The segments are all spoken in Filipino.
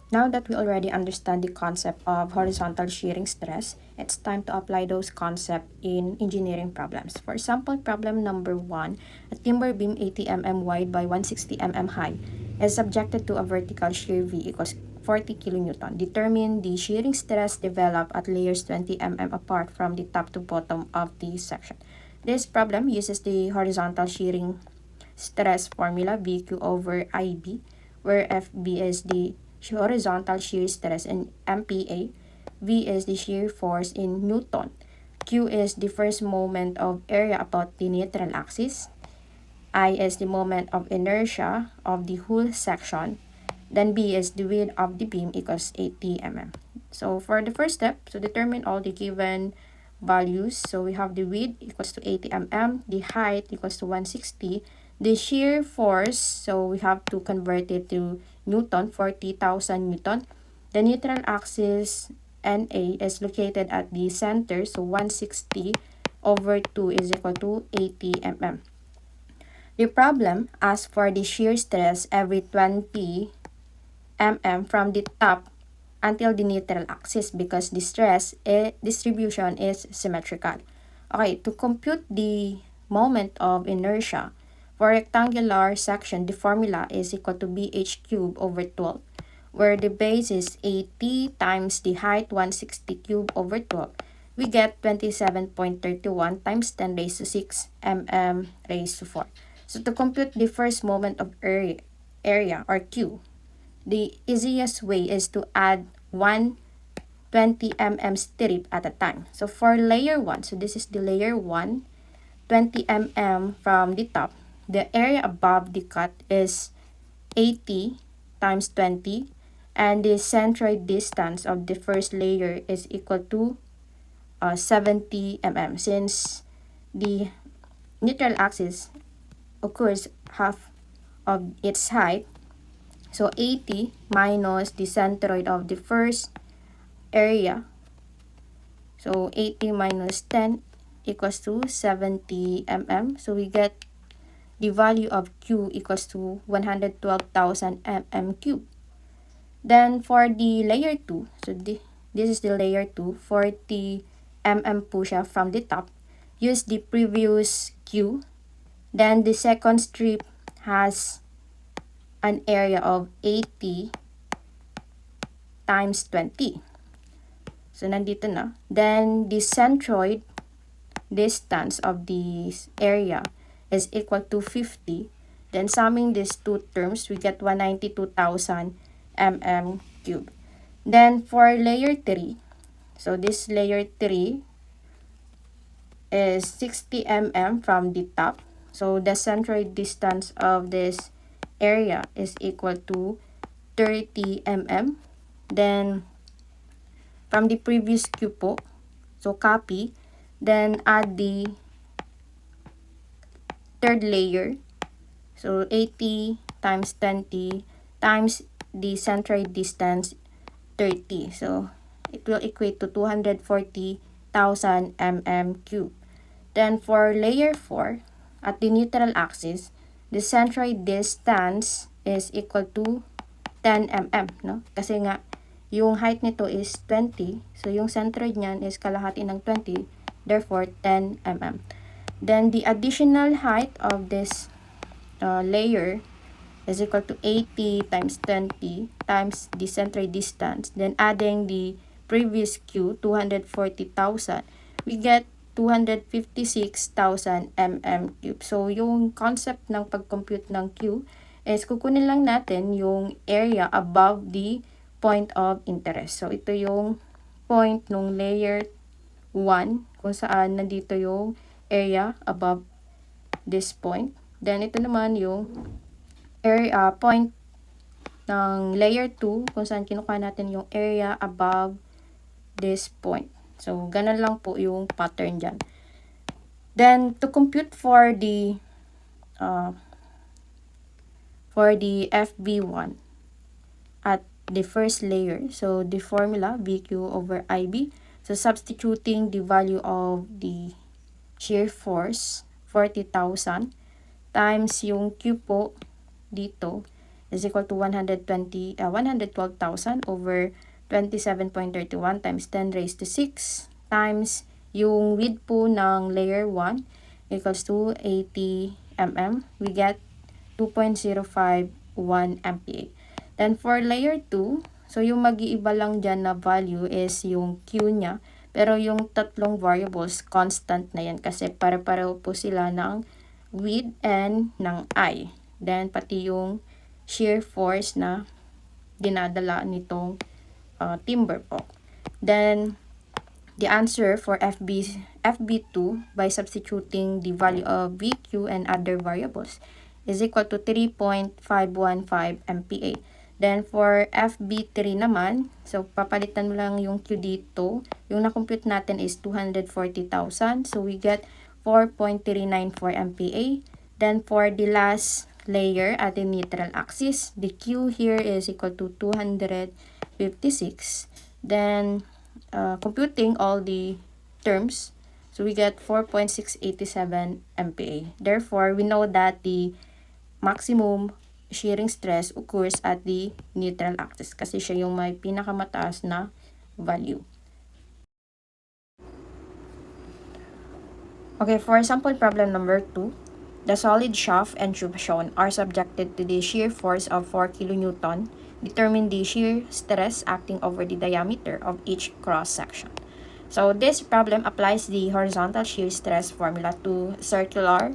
Now that we already understand the concept of horizontal shearing stress, it's time to apply those concepts in engineering problems. For example, problem number 1, a timber beam 80 mm wide by 160 mm high is subjected to a vertical shear V equals 40 kN. Determine the shearing stress developed at layers 20 mm apart from the top to bottom of the section. This problem uses the horizontal shearing stress formula VQ over IB, where FB is the horizontal shear stress in MPa, V is the shear force in Newton, Q is the first moment of area about the neutral axis, I is the moment of inertia of the whole section, then B is the width of the beam equals 80 mm. So for the first step, to determine all the given values, so we have the width equals to 80 mm, the height equals to 160, the shear force, so we have to convert it to Newton, 40,000 Newton. The neutral axis NA is located at the center, so 160 over 2 is equal to 80 mm. The problem asks for the shear stress every 20 mm from the top until the neutral axis because the stress distribution is symmetrical. Okay, to compute the moment of inertia, for rectangular section, the formula is equal to BH cubed over 12, where the base is 80 times the height 160 cubed over 12. We get 27.31 times 10 raised to 6 mm raised to 4. So to compute the first moment of area or Q, the easiest way is to add 120 mm strip at a time. So for layer 1, so this is the layer 1, 20 mm from the top. The area above the cut is 80 times 20, and the centroid distance of the first layer is equal to 70 mm since the neutral axis occurs half of its height. So 80 minus the centroid of the first area. So 80 minus 10 equals to 70 mm. So we get the value of Q equals to 112,000 mm cube. Then for the layer 2, so this is the layer 2, 40 mm push-up from the top. Use the previous Q. Then the second strip has an area of 80 times 20. So, nandito na. Then, the centroid distance of this area is equal to 50. Then, summing these two terms, we get 192,000 mm cube. Then, for layer 3, so this layer 3 is 60 mm from the top. So, the centroid distance of this area is equal to 30 mm. Then, from the previous Q po, so copy, then add the third layer. So, 80 times 20 times the centroid distance, 30. So, it will equate to 240,000 mm cube. Then, for layer 4, at the neutral axis, the centroid distance is equal to 10 mm, no? Kasi nga, yung height nito is 20, so yung centroid niyan is kalahati ng 20, therefore 10 mm. Then, the additional height of this layer is equal to 80 times 20 times the centroid distance. Then, adding the previous Q, 240,000, we get 256,000 mm cube. So, yung concept ng pag-compute ng Q is kukunin lang natin yung area above the point of interest. So, ito yung point nung layer 1 kung saan nandito yung area above this point. Then, ito naman yung area point ng layer 2 kung saan kinukuha natin yung area above this point. So, ganun lang po yung pattern dyan. Then, to compute for the FB1 at the first layer, so the formula VQ over IB, so substituting the value of the shear force, 40,000, times yung Q po dito is equal to 112,000 over 27.31 times 10 raised to 6 times yung width po ng layer 1 equals to 80 mm. We get 2.051 MPa. Then for layer 2, so yung mag-iiba lang dyan na value is yung Q niya. Pero yung tatlong variables, constant na yan kasi pare-pareho po sila ng width and ng I. Then pati yung shear force na dinadala nitong timber po. Then the answer for FB2 by substituting the value of VQ and other variables is equal to 3.515 MPa. Then for FB3 naman, so papalitan mo lang yung Q dito. Yung na-compute natin is 240,000. So we get 4.394 MPa. Then for the last layer at the neutral axis, the Q here is equal to 256. Then computing all the terms, so we get 4.687 MPa. Therefore, we know that the maximum shearing stress occurs at the neutral axis kasi siya yung may pinakamataas na value. Okay, for sample problem number 2, the solid shaft and tube shown are subjected to the shear force of 4 kN. Determine the shear stress acting over the diameter of each cross section. So this problem applies the horizontal shear stress formula to circular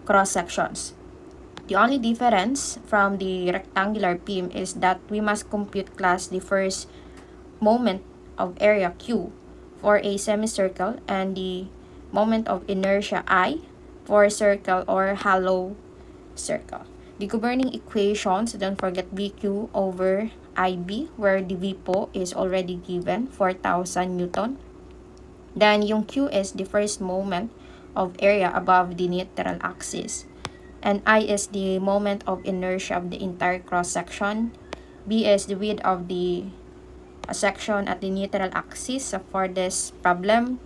cross sections. The only difference from the rectangular beam is that we must compute class the first moment of area Q for a semicircle and the moment of inertia I for a circle or hollow circle. The governing equations, don't forget VQ over IB, where the V po is already given, 4,000 Newton. Then yung Q is the first moment of area above the neutral axis. And I is the moment of inertia of the entire cross-section. B is the width of the section at the neutral axis. So for this problem,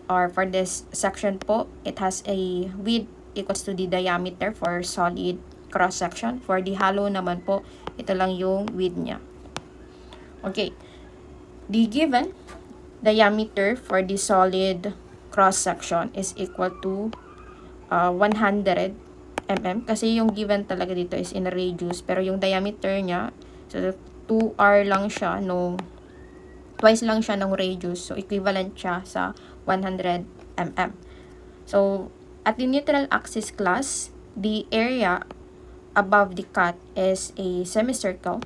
or for this section po, it has a width equals to the diameter for solid cross-section. For the hollow naman po, ito lang yung width niya. Okay. The given diameter for the solid cross-section is equal to 100 mm kasi yung given talaga dito is in radius pero yung diameter niya so 2r lang siya twice lang siya ng radius, so equivalent siya sa 100 mm. So at the neutral axis class, the area above the cut is a semicircle.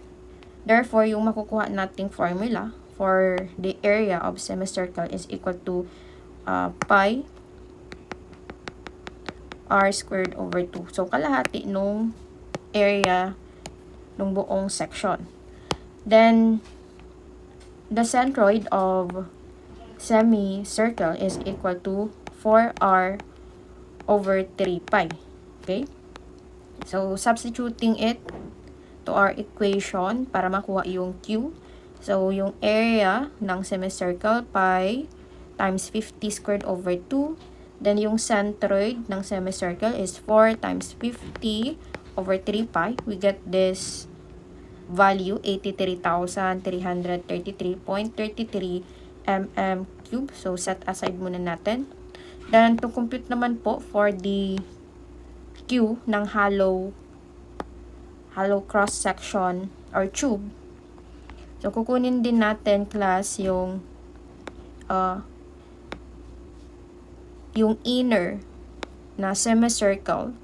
Therefore yung makukuha nating formula for the area of semicircle is equal to pi r squared over 2. So, kalahati nung area nung buong section. Then, the centroid of semicircle is equal to 4r over 3 pi. Okay? So, substituting it to our equation para makuha yung Q. So, yung area ng semicircle pi times 50 squared over 2. Then, yung centroid ng semicircle is 4 times 50 over 3 pi. We get this value, 83,333.33 mm cube. So, set aside muna natin. Then, to compute naman po for the Q ng hollow cross-section or tube. So, kukunin din natin class yung inner na semicircle.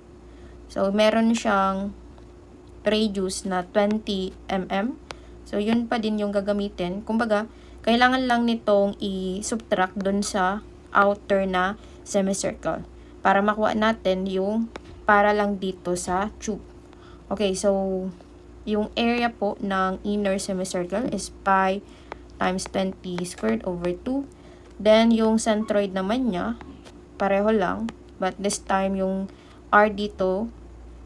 So, meron siyang radius na 20 mm. So, yun pa din yung gagamitin. Kumbaga, kailangan lang nitong i-subtract dun sa outer na semicircle para makuha natin yung para lang dito sa tube. Okay, so, yung area po ng inner semicircle is pi times 20 squared over 2. Then, yung centroid naman niya, pareho lang, but this time yung R dito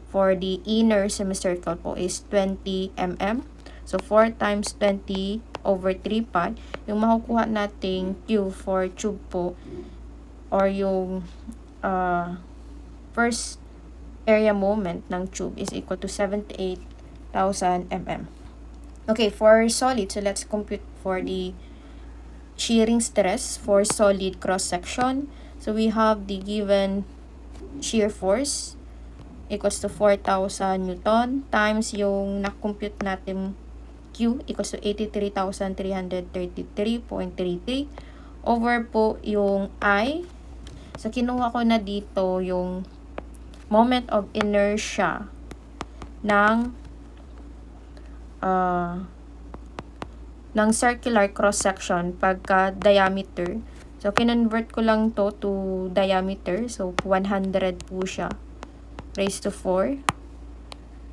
for the inner semicircle po is 20 mm. So 4 times 20 over 3 pi, yung makukuha nating Q for tube po or yung first area moment ng tube is equal to 78 mm. Okay, for solid, so let's compute for the shearing stress for solid cross-section. So we have the given shear force equals to 4,000 Newton times yung na-compute natin Q equals to 83,333.33 over po yung I. So kinuha ko na dito yung moment of inertia ng circular cross-section pagka diameter. So, kinonvert ko lang to diameter. So, 100 po siya. Raised to 4.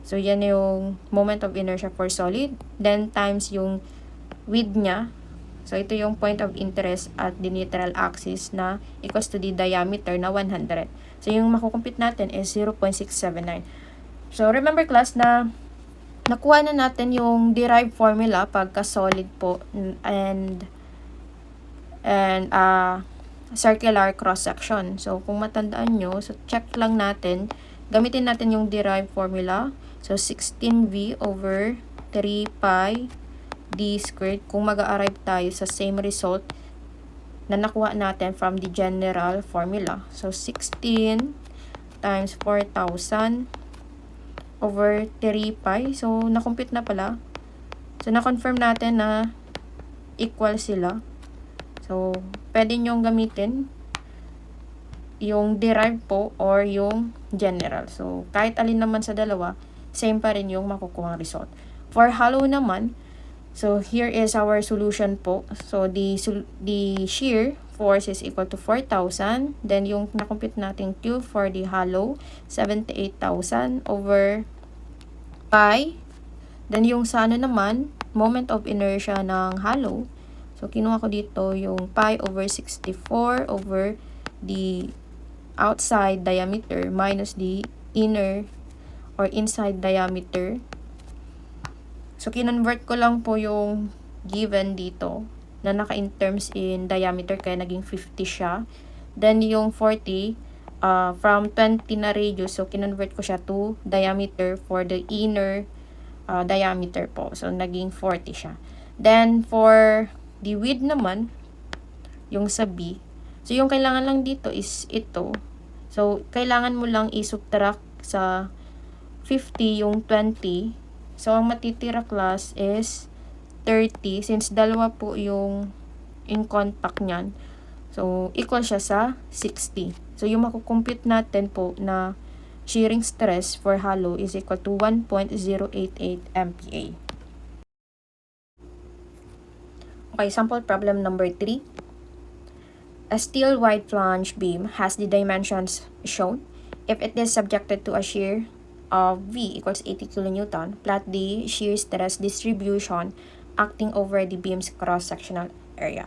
So, yan yung moment of inertia for solid. Then, times yung width niya. So, ito yung point of interest at the neutral axis na equals to the diameter na 100. So, yung makukumpute natin is 0.679. So, remember class na nakuha na natin yung derived formula pagka solid po and circular cross-section. So, kung matandaan nyo, so check lang natin, gamitin natin yung derived formula. So, 16V over 3 pi d squared kung mag-arrive tayo sa same result na nakuha natin from the general formula. So, 16 times 4,000 over 3 pi. So, na-compute na pala. So, na-confirm natin na equal sila. So, pwede nyong gamitin yung derived po or yung general. So, kahit alin naman sa dalawa, same pa rin yung makukuha result. For hollow naman, so here is our solution po. So, the shear force is equal to 4,000. Then, yung na-compute natin Q for the hollow, 78,000 over pi. Then, yung sa ano naman, moment of inertia ng hollow. So, kinuha ko dito yung pi over 64 over the outside diameter minus the inner or inside diameter. So, kinonvert ko lang po yung given dito na naka-in terms in diameter kaya naging 50 siya. Then, yung 40 from 20 na radius. So, kinonvert ko siya to diameter for the inner diameter po. So, naging 40 siya. Then, for the width naman, yung sa B. So, yung kailangan lang dito is ito. So, kailangan mo lang i-subtract sa 50 yung 20. So, ang matitira class is 30. Since dalawa po yung in contact nyan. So, equal siya sa 60. So, yung makukompute natin po na shearing stress for hollow is equal to 1.088 MPa. Okay, sample problem number 3. A steel wide flange beam has the dimensions shown. If it is subjected to a shear of V equals 80 kN, plot the shear stress distribution acting over the beam's cross-sectional area.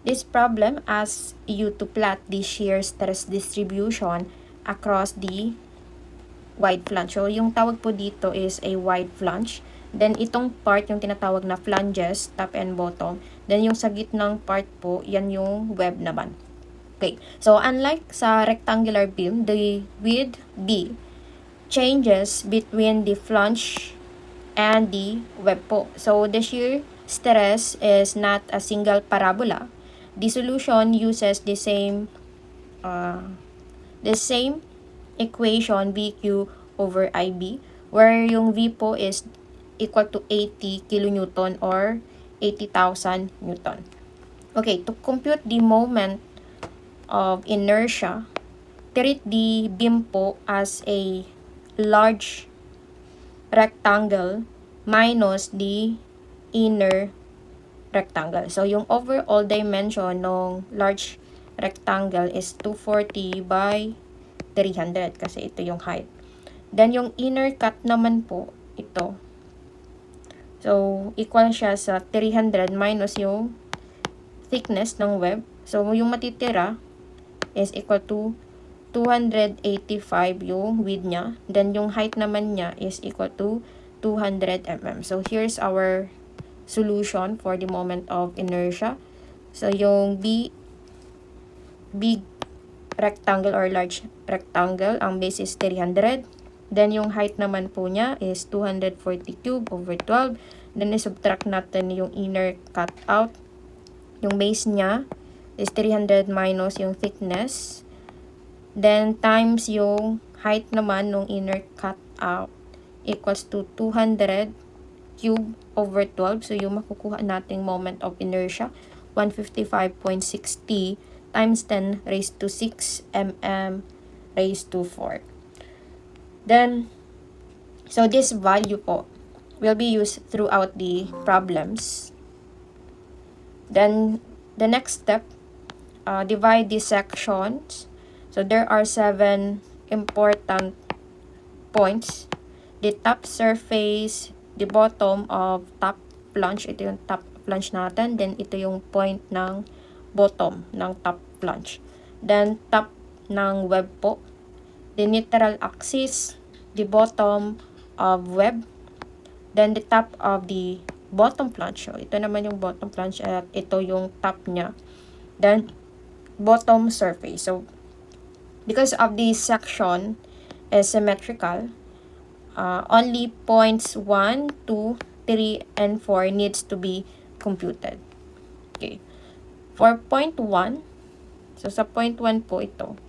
This problem asks you to plot the shear stress distribution across the wide flange. So, yung tawag po dito is a wide flange. Then, itong part yung tinatawag na flanges, top and bottom. Then, yung sa gitnang part po, yan yung web naman. Okay. So, unlike sa rectangular beam, the width B changes between the flange and the web po. So, the shear stress is not a single parabola. The solution uses the same equation VQ over IB, where yung V po is equal to 80 kilonewton or 80,000 Newton. Okay, to compute the moment of inertia, treat the beam po as a large rectangle minus the inner rectangle. So, yung overall dimension ng large rectangle is 240 by 300 kasi ito yung height. Then, yung inner cut naman po, ito. So, equal siya sa 300 minus yung thickness ng web. So, yung matitira is equal to 285 yung width niya. Then, yung height naman niya is equal to 200 mm. So, here's our solution for the moment of inertia. So, yung big rectangle or large rectangle, ang base is 300. Then, yung height naman po niya is 240 cube over 12. Then, i-subtract natin yung inner cutout. Yung base niya is 300 minus yung thickness. Then, times yung height naman ng inner cutout equals to 200 cube over 12. So, yung makukuha nating moment of inertia, 155.60 times 10 raised to 6 mm raised to 4. Then, so this value po will be used throughout the problems. Then, the next step, divide these sections. So, there are 7 important points. The top surface, the bottom of top flange, ito yung top flange natin. Then, ito yung point ng bottom ng top flange. Then, top ng web po. The neutral axis, the bottom of web. Then, the top of the bottom flange. So, ito naman yung bottom flange at ito yung top niya. Then, bottom surface. So, because of this section is symmetrical, only points 1, 2, 3, and 4 needs to be computed. Okay. For point 1, so sa point 1 po ito,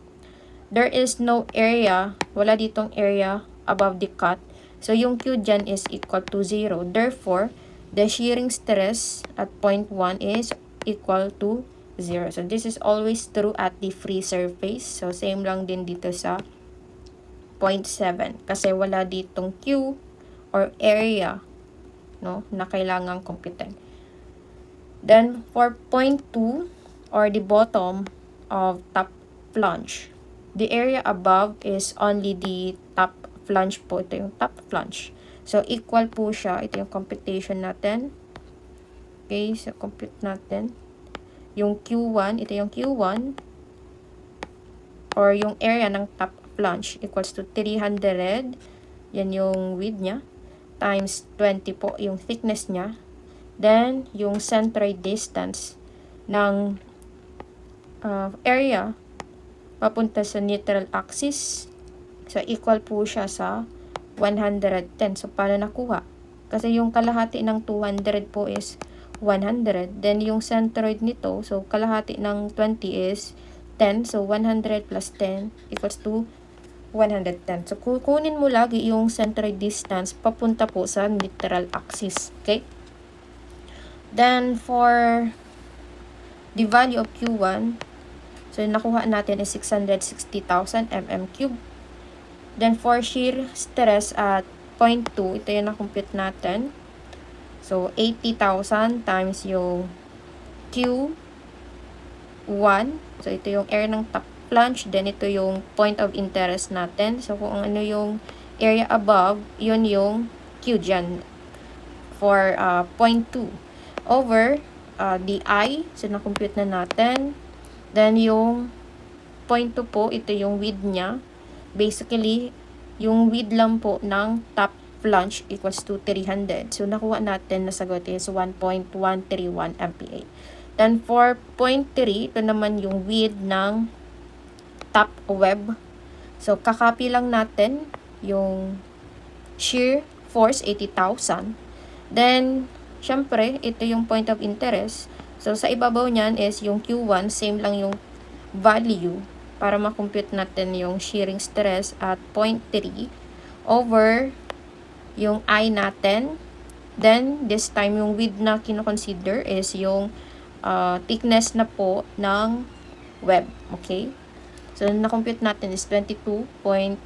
there is no area, wala ditong area above the cut. So, yung Q dyan is equal to 0. Therefore, the shearing stress at point 1 is equal to 0. So, this is always true at the free surface. So, same lang din dito sa point 7. Kasi wala ditong Q or area, no, na kailangang computin. Then, for point 2 or the bottom of top flange, the area above is only the top flange po. Ito yung top flange. So, equal po siya. Ito yung computation natin. Okay, so compute natin. Yung Q1, ito yung Q1 or yung area ng top flange equals to 300. Yan yung width niya. Times 20 po yung thickness niya. Then, yung centroid distance ng area papunta sa neutral axis. So, equal po siya sa 110. So, paano nakuha? Kasi yung kalahati ng 200 po is 100. Then, yung centroid nito, so, kalahati ng 20 is 10. So, 100 plus 10 equals to 110. So, kukunin mo lagi yung centroid distance papunta po sa neutral axis. Okay? Then, for the value of Q1, so, nakuha natin is 660,000 mm3. Then, for shear stress at point 2, ito yung na-compute natin. So, 80,000 times yung Q1. So, ito yung area ng top flange. Then, ito yung point of interest natin. So, kung ano yung area above, yun yung Q dyan for point 2. Over the I. So, na-compute na natin. Then, yung point 2 po, ito yung width niya. Basically, yung width lang po ng top flange equals to 300. So, nakuha natin na sagot is 1.131 MPa. Then, for point 3, ito naman yung width ng top web. So, kakopy lang natin yung shear force, 80,000. Then, syempre, ito yung point of interest. So, sa ibabaw niyan is yung Q1, same lang yung value para makompute natin yung shearing stress at point 3 over yung I natin. Then, this time, yung width na kinoconsider is yung thickness na po ng web. Okay? So, na-compute natin is 22.622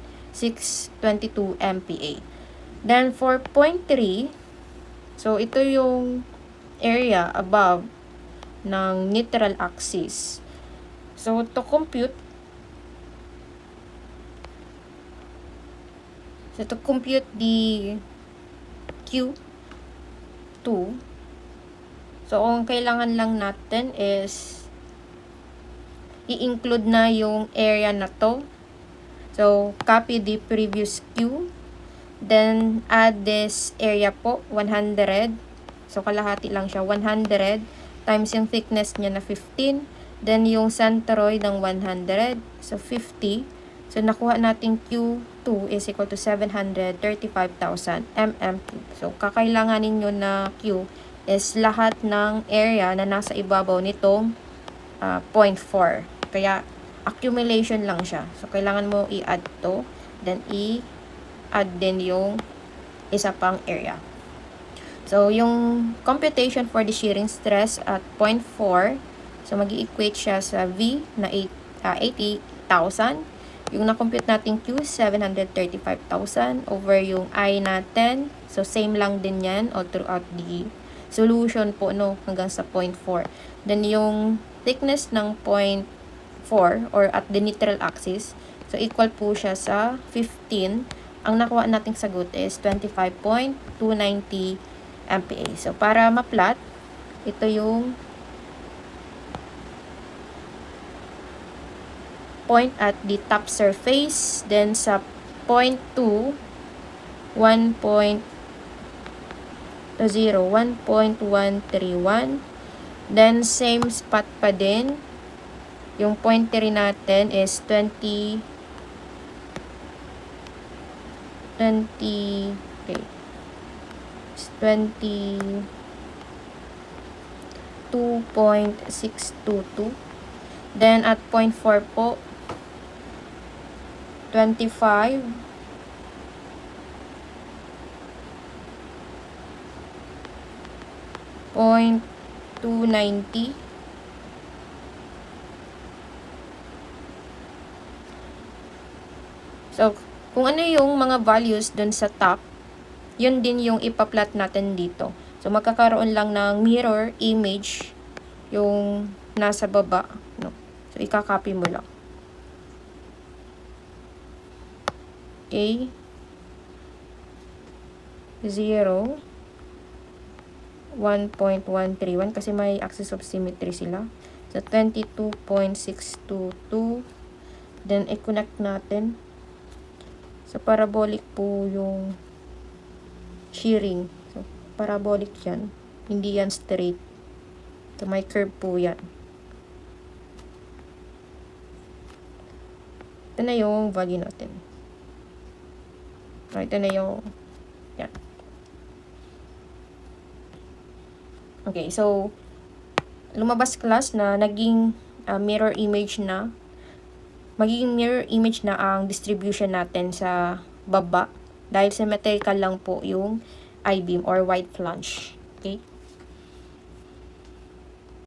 MPa. Then, for point 3, so, ito yung area above ng neutral axis. So, to compute the Q2, so, ang kailangan lang natin is i-include na yung area na to. So, copy the previous Q. Then, add this area po, 100. So, kalahati lang siya, 100 times yung thickness niya na 15. Then, yung centroid ng 100. So, 50 So, nakuha natin Q2 is equal to 735,000 mm3. So, kakailanganin nyo na Q is lahat ng area na nasa ibabaw nitong 0.4. Kaya, accumulation lang siya. So, kailangan mo i-add to. Then, i-add din yung isa pang area. So, yung computation for the shearing stress at 0.4, so mag-i-equate siya sa V na 80,000. Yung na-compute natin Q, 735,000 over yung I natin. So, same lang din yan all throughout the solution po, no, hanggang sa 0.4. Then, yung thickness ng 0.4 or at the neutral axis, so equal po siya sa 15. Ang nakuha nating sagot is 25.290 MPa. So, para ma-plot, ito yung point at the top surface. Then, sa point 2, 1.131. Then, same spot pa din. Yung point 3 natin is 22.62. Then, at 0.4 po, 25. .290. So, kung ano yung mga values dun sa top, yun din yung ipa-plot natin dito. So, magkakaroon lang ng mirror image yung nasa baba, no? So, ikakopy mo lang. Okay. 0. 1.131 kasi may axis of symmetry sila. So, 22.622. Then, i-connect natin. So, parabolic po yung shearing. So, parabolic yan. Hindi yan straight. So, may curve po yan. Ito na yung value natin. So, ito na yung yan. Okay, so, lumabas class na naging mirror image na. Magiging mirror image na ang distribution natin sa baba. Dahil symmetrical lang po yung I-beam or white flange. Okay?